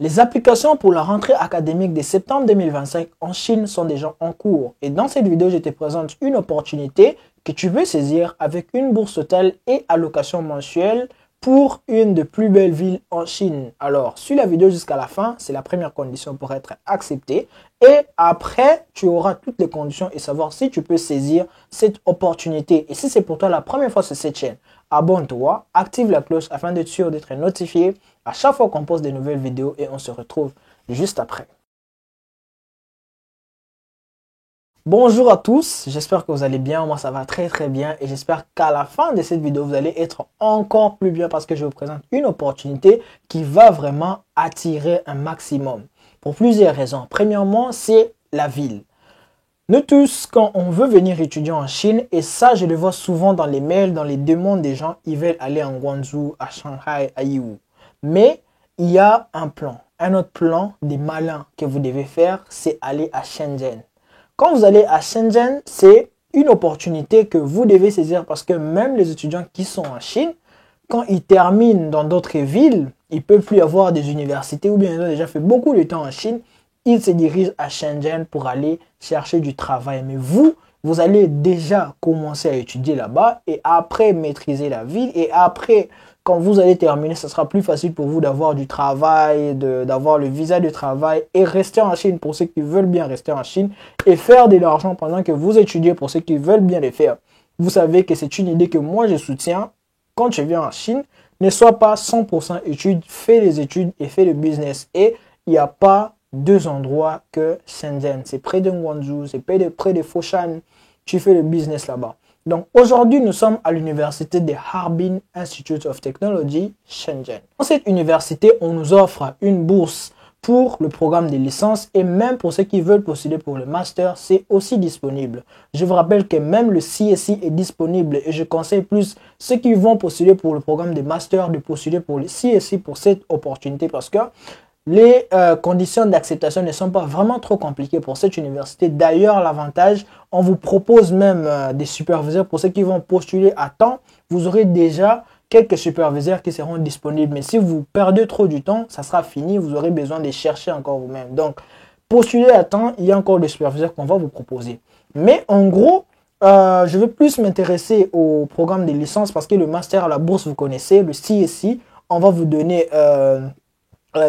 Les applications pour la rentrée académique de septembre 2025 en Chine sont déjà en cours. Et dans cette vidéo, je te présente une opportunité que tu veux saisir avec une bourse totale et allocation mensuelle pour une des plus belles villes en Chine. Alors, suis la vidéo jusqu'à la fin, c'est la première condition pour être accepté. Et après, tu auras toutes les conditions et savoir si tu peux saisir cette opportunité. Et si c'est pour toi la première fois sur cette chaîne, abonne-toi, active la cloche afin d'être sûr d'être notifié à chaque fois qu'on poste de nouvelles vidéos et on se retrouve juste après. Bonjour à tous, j'espère que vous allez bien, moi ça va très bien et j'espère qu'à la fin de cette vidéo vous allez être encore plus bien parce que je vous présente une opportunité qui va vraiment attirer un maximum pour plusieurs raisons. Premièrement, c'est la ville. Nous tous, quand on veut venir étudier en Chine, et ça je le vois souvent dans les mails, dans les demandes des gens, ils veulent aller en Guangzhou, à Shanghai, à Yiwu. Mais il y a un plan, un autre plan des malins que vous devez faire, c'est aller à Shenzhen. Quand vous allez à Shenzhen, c'est une opportunité que vous devez saisir parce que même les étudiants qui sont en Chine, quand ils terminent dans d'autres villes, ils ne peuvent plus avoir des universités ou bien ils ont déjà fait beaucoup de temps en Chine, ils se dirigent à Shenzhen pour aller chercher du travail. Mais vous allez déjà commencer à étudier là-bas et après maîtriser la ville et après, quand vous allez terminer, ce sera plus facile pour vous d'avoir du travail, d'avoir le visa de travail et rester en Chine pour ceux qui veulent bien rester en Chine et faire de l'argent pendant que vous étudiez pour ceux qui veulent bien le faire. Vous savez que c'est une idée que moi je soutiens. Quand tu viens en Chine, ne sois pas 100% études, fais les études et fais le business. Et il n'y a pas deux endroits que Shenzhen. C'est près de Guangzhou, c'est près de Foshan. Tu fais le business là-bas. Donc aujourd'hui, nous sommes à l'université de Harbin Institute of Technology, Shenzhen. Dans cette université, on nous offre une bourse pour le programme de licence et même pour ceux qui veulent postuler pour le master, c'est aussi disponible. Je vous rappelle que même le CSI est disponible et je conseille plus ceux qui vont postuler pour le programme de master de postuler pour le CSI pour cette opportunité parce que les conditions d'acceptation ne sont pas vraiment trop compliquées pour cette université. D'ailleurs, l'avantage, on vous propose même des superviseurs pour ceux qui vont postuler à temps. Vous aurez déjà quelques superviseurs qui seront disponibles. Mais si vous perdez trop du temps, ça sera fini. Vous aurez besoin de chercher encore vous-même. Donc, postulez à temps. Il y a encore des superviseurs qu'on va vous proposer. Mais en gros, je vais plus m'intéresser au programme de licence parce que le master à la bourse, vous connaissez, le CSI, on va vous donner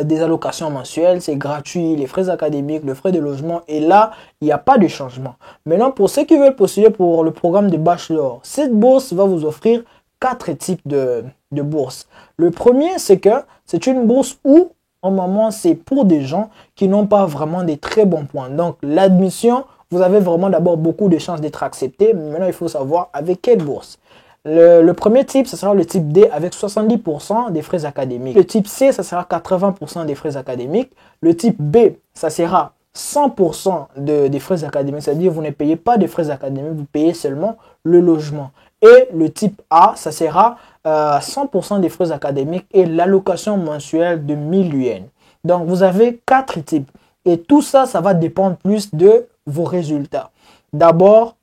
des allocations mensuelles, c'est gratuit, les frais académiques, le frais de logement, et là, il n'y a pas de changement. Maintenant, pour ceux qui veulent postuler pour le programme de bachelor, cette bourse va vous offrir 4 types de bourses. Le premier, c'est que c'est une bourse où, en moment, c'est pour des gens qui n'ont pas vraiment des très bons points. Donc, l'admission, vous avez vraiment d'abord beaucoup de chances d'être accepté, mais maintenant, il faut savoir avec quelle bourse. Le premier type, ce sera le type D avec 70% des frais académiques. Le type C, ça sera 80% des frais académiques. Le type B, ça sera 100% des frais académiques. C'est-à-dire vous ne payez pas des frais académiques, vous payez seulement le logement. Et le type A, ça sera 100% des frais académiques et l'allocation mensuelle de 1000 yuan. Donc vous avez 4 types. Et tout ça, ça va dépendre plus de vos résultats. D'abord,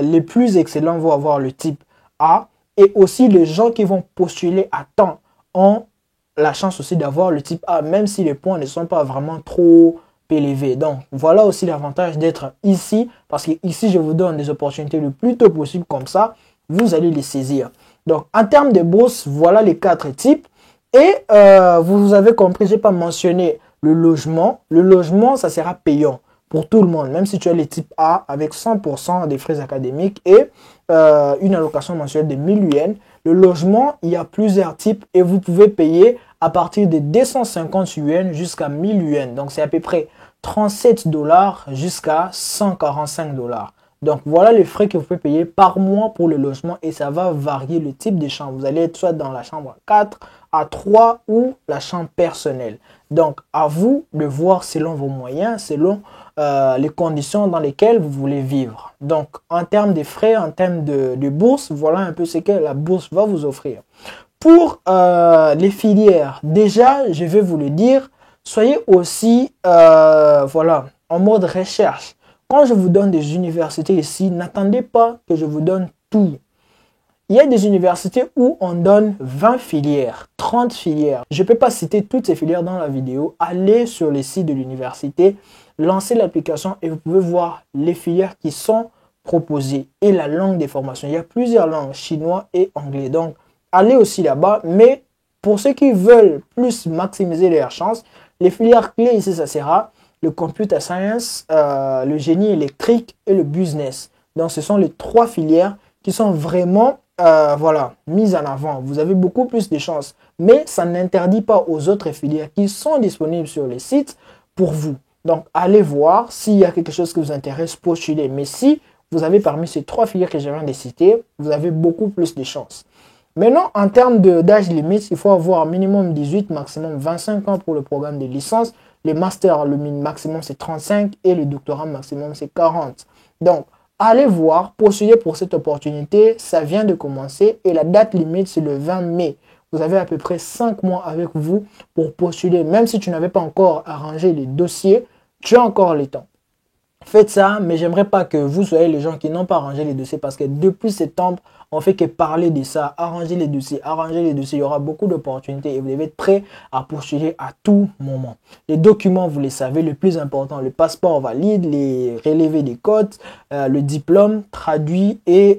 les plus excellents vont avoir le type A et aussi les gens qui vont postuler à temps ont la chance aussi d'avoir le type A même si les points ne sont pas vraiment trop élevés. Donc voilà aussi l'avantage d'être ici parce que ici je vous donne des opportunités le plus tôt possible comme ça vous allez les saisir. Donc en termes de bourse, voilà les 4 types et vous avez compris, j'ai pas mentionné le logement. Le logement ça sera payant pour tout le monde, même si tu as les types A avec 100% des frais académiques et une allocation mensuelle de 1000 yuan. Le logement, il y a plusieurs types et vous pouvez payer à partir de 250 yuan jusqu'à 1000 yuan. Donc, c'est à peu près 37 dollars jusqu'à 145 dollars. Donc, voilà les frais que vous pouvez payer par mois pour le logement et ça va varier le type de chambre. Vous allez être soit dans la chambre 4, à 3 ou la chambre personnelle. Donc, à vous de voir selon vos moyens, selon les conditions dans lesquelles vous voulez vivre. Donc, en termes de frais, en termes de bourse, voilà un peu ce que la bourse va vous offrir. Pour les filières, déjà, je vais vous le dire, soyez aussi voilà, en mode recherche. Quand je vous donne des universités ici, n'attendez pas que je vous donne tout. Il y a des universités où on donne 20 filières, 30 filières. Je ne peux pas citer toutes ces filières dans la vidéo. Allez sur les sites de l'université, lancez l'application et vous pouvez voir les filières qui sont proposées et la langue des formations. Il y a plusieurs langues, chinois et anglais. Donc, allez aussi là-bas. Mais pour ceux qui veulent plus maximiser leurs chances, les filières clés ici, ça sera le computer science, le génie électrique et le business. Donc, ce sont les 3 filières qui sont vraiment voilà, mise en avant. Vous avez beaucoup plus de chances. Mais ça n'interdit pas aux autres filières qui sont disponibles sur les sites pour vous. Donc, allez voir s'il y a quelque chose qui vous intéresse, postulez. Mais si vous avez parmi ces 3 filières que je viens de citer, vous avez beaucoup plus de chances. Maintenant, en termes d'âge limite, il faut avoir minimum 18, maximum 25 ans pour le programme de licence. Les masters, le maximum c'est 35 et le doctorat maximum c'est 40. Donc, allez voir, postuler pour cette opportunité, ça vient de commencer et la date limite c'est le 20 mai. Vous avez à peu près 5 mois avec vous pour postuler. Même si tu n'avais pas encore arrangé les dossiers, tu as encore le temps. Faites ça, mais j'aimerais pas que vous soyez les gens qui n'ont pas arrangé les dossiers parce que depuis septembre, on fait que parler de ça, arranger les dossiers, il y aura beaucoup d'opportunités et vous devez être prêt à postuler à tout moment. Les documents, vous les savez, le plus important, le passeport valide, les relevés des codes, le diplôme traduit et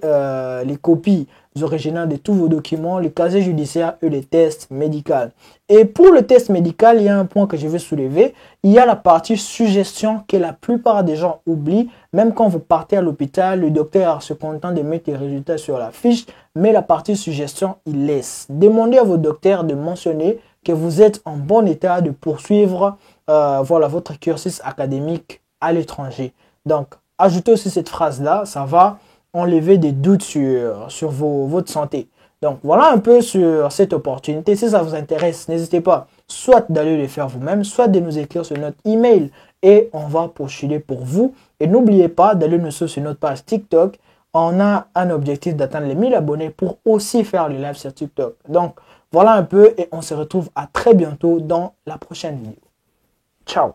les copies originales de tous vos documents, les casiers judiciaires et les tests médicaux. Et pour le test médical, il y a un point que je vais soulever. Il y a la partie suggestion que la plupart des gens oublient. Même quand vous partez à l'hôpital, le docteur se contente de mettre les résultats sur la fiche, mais la partie suggestion, il laisse. Demandez à vos docteurs de mentionner que vous êtes en bon état de poursuivre voilà, votre cursus académique à l'étranger. Donc, ajoutez aussi cette phrase-là, ça va enlever des doutes sur votre santé. Donc, voilà un peu sur cette opportunité. Si ça vous intéresse, n'hésitez pas soit d'aller le faire vous-même, soit de nous écrire sur notre email et on va postuler pour vous. Et n'oubliez pas d'aller nous suivre sur notre page TikTok. On a un objectif d'atteindre les 1000 abonnés pour aussi faire le live sur TikTok. Donc, voilà un peu et on se retrouve à très bientôt dans la prochaine vidéo. Ciao!